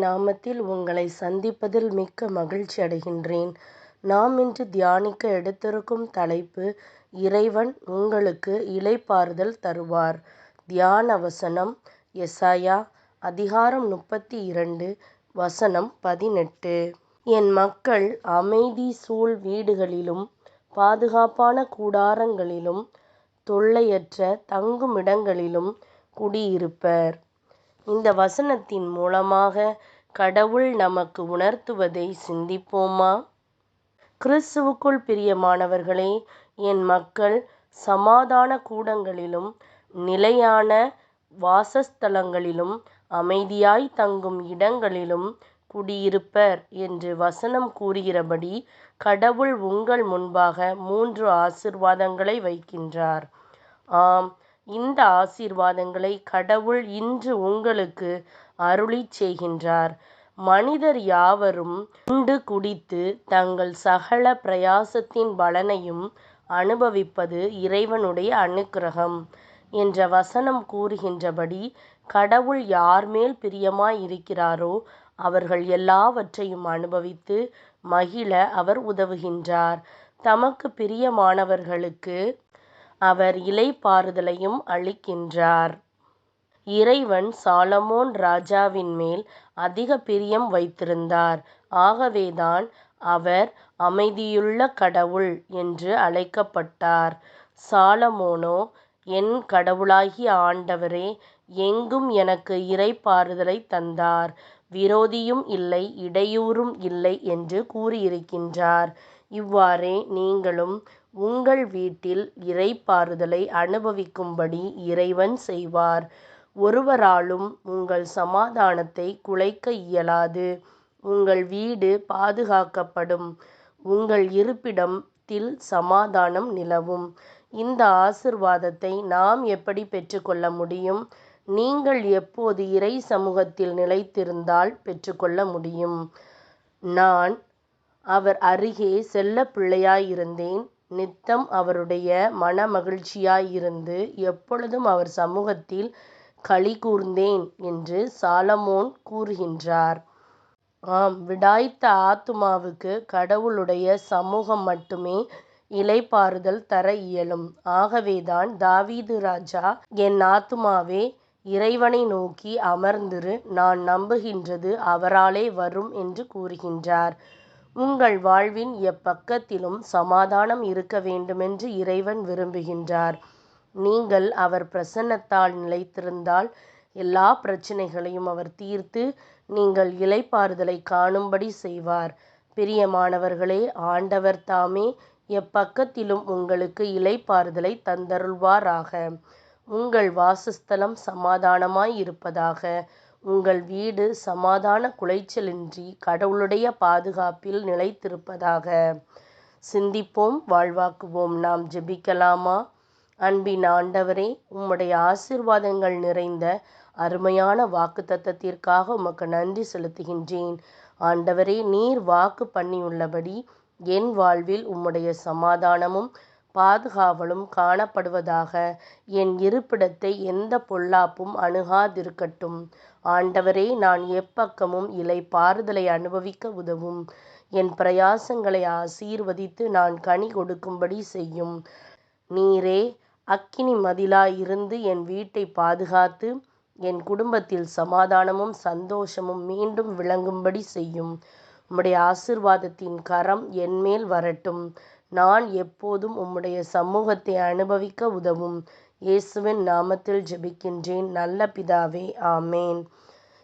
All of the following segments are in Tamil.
நாமத்தில் உங்களை சந்திப்பதில் மிக்க மகிழ்ச்சி அடைகின்றேன். நாம் இன்று தியானிக்க எடுத்திருக்கும் தலைப்பு, இறைவன் உங்களுக்கு இளைப்பாறுதல் தருவார். தியான வசனம் எசாயா அதிகாரம் 32 வசனம் 18. என் மக்கள் அமைதி சூழ் வீடுகளிலும் பாதுகாப்பான கூடாரங்களிலும் தொல்லையற்ற தங்குமிடங்களிலும் குடியிருப்பர். இந்த வசனத்தின் மூலமாக கடவுள் நமக்கு உணர்த்துவதை சிந்திப்போமா? கிறிஸ்துவுக்குள் பிரியமானவர்களே, என் மக்கள் சமாதான கூடங்களிலும் நிலையான வாசஸ்தலங்களிலும் அமைதியாய் தங்கும் இடங்களிலும் குடியிருப்பர் என்று வசனம் கூறுகிறபடி, கடவுள் உங்கள் முன்பாக 3 ஆசீர்வாதங்களை வைக்கின்றார். ஆம், இந்த ஆசீர்வாதங்களை கடவுள் இன்று உங்களுக்கு அருளிச் செய்கின்றார். மனிதர் யாவரும் உண்டு குடித்து தங்கள் சகல பிரயாசத்தின் பலனையும் அனுபவிப்பது இறைவனுடைய அனுக்கிரகம் என்ற வசனம் கூறுகின்றபடி, கடவுள் யார்மேல் பிரியமாய் இருக்கிறாரோ அவர்கள் எல்லாவற்றையும் அனுபவித்து மகிழ அவர் உதவுகின்றார். தமக்கு பிரியமானவர்களுக்கு அவர் இளைப்பாறுதலையும் அளிக்கின்றார். இறைவன் சாலமோன் ராஜாவின் மேல் அதிக பிரியம் வைத்திருந்தார். ஆகவேதான் அவர் அமைதியுள்ள கடவுள் என்று அழைக்கப்பட்டார். சாலமோனோ, என் கடவுளாகிய ஆண்டவரே எங்கும் எனக்கு இளைப்பாறுதலை தந்தார், விரோதியும் இல்லை இடையூறும் இல்லை என்று கூறியிருக்கின்றார். இவ்வாறே நீங்களும் உங்கள் வீட்டில் இளைப்பாறுதலை அனுபவிக்கும்படி இறைவன் செய்வார். ஒருவராலும் உங்கள் சமாதானத்தை குலைக்க இயலாது. உங்கள் வீடு பாதுகாக்கப்படும். உங்கள் இருப்பிடத்தில் சமாதானம் நிலவும். இந்த ஆசீர்வாதத்தை நாம் எப்படி பெற்றுக்கொள்ள முடியும்? நீங்கள் எப்போது இறை சமூகத்தில் நிலைத்திருந்தால் பெற்றுக்கொள்ள முடியும். நான் அவர் அருகே செல்லப் பிள்ளையாயிருந்தேன், நித்தம் அவருடைய மனமகிழ்ச்சியாயிருந்து எப்பொழுதும் அவர் சமூகத்தில் களிகூர்ந்தேன் என்று சாலமோன் கூறுகின்றார். ஆம், விடாய்த்த ஆத்துமாவுக்கு கடவுளுடைய சமூகம் மட்டுமே இளைப்பாறுதல் தர இயலும். ஆகவேதான் தாவீது ராஜா, என் ஆத்துமாவே இறைவனை நோக்கி அமர்ந்திரு, நான் நம்புகின்றது அவராலே வரும் என்று கூறுகின்றார். உங்கள் வாழ்வின் எப்பக்கத்திலும் சமாதானம் இருக்க வேண்டுமென்று இறைவன் விரும்புகின்றார். நீங்கள் அவர் பிரசன்னத்தால் நிலைத்திருந்தால் எல்லா பிரச்சனைகளையும் அவர் தீர்த்து நீங்கள் இளைப்பாறுதலை காணும்படி செய்வார். பிரியமானவர்களே, ஆண்டவர் தாமே எப்பக்கத்திலும் உங்களுக்கு இளைப்பாறுதலை தந்தருள்வாராக. உங்கள் வாசஸ்தலம் சமாதானமாய் இருப்பதாக. உங்கள் வீடு சமாதான குலைச்சலின்றி கடவுளுடைய பாதுகாப்பில் நிலைத்திருப்பதாக. சிந்திப்போம், வாழ்வாக்குவோம். நாம் ஜெபிக்கலாமா? அன்பின் ஆண்டவரே, உம்முடைய ஆசீர்வாதங்கள் நிறைந்த அருமையான வாக்குத்தத்தத்திற்காக உமக்கு நன்றி செலுத்துகின்றேன். ஆண்டவரே, நீர் வாக்கு பண்ணியுள்ளபடி என் வாழ்வில் உம்முடைய சமாதானமும் பாதுகாவலும் காணப்படுவதாக. என் இருப்பிடத்தை எந்த பொல்லாப்பும் அணுகாதிருக்கட்டும். ஆண்டவரே, நான் எப்பக்கமும் இளைப்பாறுதலை அனுபவிக்க உதவும். என் பிரயாசங்களை ஆசீர்வதித்து நான் கனி கொடுக்கும்படி செய்யும். நீரே அக்கினி மதிலாயிருந்து என் வீட்டை பாதுகாத்து என் குடும்பத்தில் சமாதானமும் சந்தோஷமும் மீண்டும் விளங்கும்படி செய்யும். உம்முடைய ஆசீர்வாதத்தின் கரம் என்மேல் வரட்டும். நான் எப்போதும் உம்முடைய சமூகத்தை அனுபவிக்க உதவும். இயேசுவின் நாமத்தில் ஜெபிக்கின்றேன் நல்ல பிதாவே, ஆமேன்.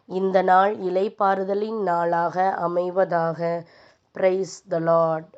இந்த நாள் இளைப்பாறுதலின் நாளாக அமைவதாக. Praise the Lord.